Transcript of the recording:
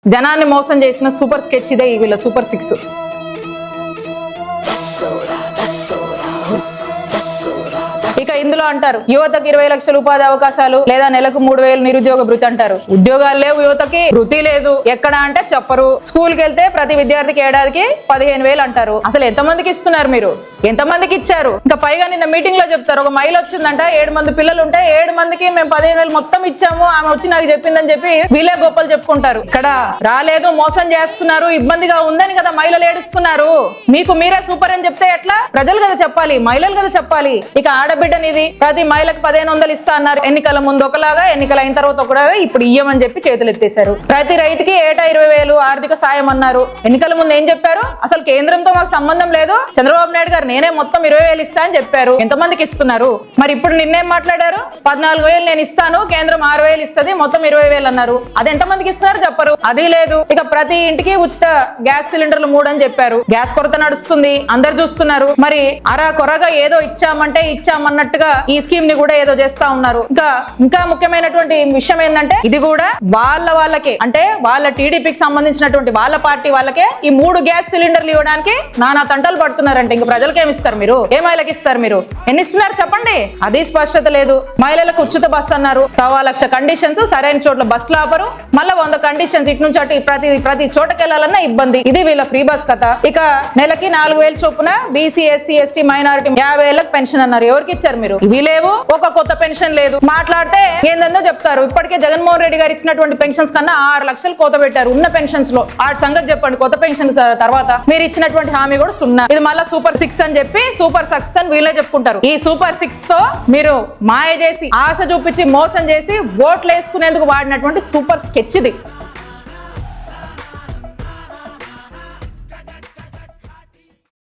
జనాన్ని మోసం చేసిన సూపర్ స్కెచ్ ఇదే వీళ్ళ సూపర్ 6. ఇక ఇందులో అంటారు యువతకు 20 లక్షల ఉపాధి అవకాశాలు లేదా నెలకు 3,000 నిరుద్యోగ భృతి అంటారు. ఉద్యోగాలు లేవు, యువతకి వృత్తి లేదు. ఎక్కడ అంటే చెప్పరు. స్కూల్ కి వెళ్తే ప్రతి విద్యార్థికి ఏడాదికి 15,000 అంటారు. అసలు ఎంతమందికి ఇస్తున్నారు మీరు? ఎంతమందికి ఇచ్చారు? ఇంకా పైగా నిన్న మీటింగ్ లో చెప్తారు, ఒక మహిళ వచ్చిందంట, 7 మంది పిల్లలు ఉంటే 7 మందికి మేము 15,000 మొత్తం ఇచ్చాము, ఆమె వచ్చి నాకు చెప్పిందని చెప్పి వీళ్ళే గొప్పలు చెప్పుకుంటారు. ఇక్కడ రాలేదు, మోసం చేస్తున్నారు, ఇబ్బందిగా ఉందని కదా మహిళలు ఏడుస్తున్నారు. మీకు మీరే సూపర్ అని చెప్తే ఎట్లా? ప్రజలు కదా చెప్పాలి, మహిళలు కదా చెప్పాలి. ఇక ఆడబిడ్డనిది ప్రతి మహిళకు 1,500 ఇస్తా అన్నారు. ఎన్నికల ముందు ఒకలాగా, ఎన్నికల అయిన తర్వాత ఒకలాగా, ఇప్పుడు ఇయ్యమని చెప్పి చేతులు ఎత్తేశారు. ప్రతి రైతుకి ఏటా 20,000 ఆర్థిక సాయం అన్నారు. ఎన్నికల ముందు ఏం చెప్పారు? అసలు కేంద్రంతో మాకు సంబంధం లేదు, చంద్రబాబు నాయుడు గారు నేనే మొత్తం 20,000 ఇస్తా అని చెప్పారు. ఎంతమందికి ఇస్తున్నారు? మరి ఇప్పుడు నిన్నేం మాట్లాడారు? 14,000 నేను ఇస్తాను, కేంద్రం 6,000 ఇస్తుంది, మొత్తం 20,000 అన్నారు. అది ఎంతమందికి ఇస్తున్నారు చెప్పరు. అది లేదు. ఇక ప్రతి ఇంటికి ఉచిత గ్యాస్ సిలిండర్లు 3 అని చెప్పారు. గ్యాస్ కొరత నడుస్తుంది, అందరు చూస్తున్నారు. మరి అరా కొరగా ఏదో ఇచ్చామంటే ఇచ్చామన్నట్టుగా ఈ స్కీమ్ ని కూడా ఏదో చేస్తా ఉన్నారు. ఇంకా ముఖ్యమైనటువంటి విషయం ఏంటంటే ఇది కూడా వాళ్ళకే, అంటే వాళ్ళ టీడీపీకి సంబంధించినటువంటి వాళ్ళ పార్టీ వాళ్ళకే ఈ 3 గ్యాస్ సిలిండర్లు ఇవ్వడానికి నానా తంటలు పడుతున్నారంటే ఇంక ప్రజలకు ఏమి ఇస్తారు మీరు? ఏ మహిళకి ఇస్తారు మీరు? ఎన్ని ఇస్తున్నారు చెప్పండి? అది స్పష్టత లేదు. మహిళలకు ఉచిత బస్సు అన్నారు. 1,00,000 కండిషన్స్, సరైన చోట్ల బస్సులు ఆపరు. మళ్ళీ 100 కండిషన్స్, ఇటు నుంచి అటు ప్రతి చోటకి వెళ్ళాలన్నా ఇబ్బంది. ఇది వీళ్ళ ఫ్రీ బస్ కథ. ఇక నెలకి 4,000 చొప్పున BC, SC, ST, minority 50,000 pension అన్నారు. ఎవరికి ఇచ్చారు మీరు? ఇవి లేవు, ఒక కొత్త పెన్షన్ లేదు. మాట్లాడితే ఏందో చెప్తారు. ఇప్పటికే జగన్మోహన్ రెడ్డి గారు ఇచ్చినటువంటి పెన్షన్స్ కన్నా 6 లక్షలు కోత పెట్టారు ఉన్న పెన్షన్స్ లో. ఆ సంగతి చెప్పండి. కొత్త పెన్షన్స్ తర్వాత మీరు ఇచ్చినటువంటి హామీ కూడా 0. ఇది మళ్ళీ సూపర్ 6 అని చెప్పి సూపర్ సక్సెస్ అని వీళ్ళే చెప్పుకుంటారు. ఈ సూపర్ 6 తో మీరు మాయ చేసి, ఆశ చూపించి, మోసం చేసి ఓట్లు వేసుకునేందుకు వాడినటువంటి సూపర్ స్కెచ్ ఇది.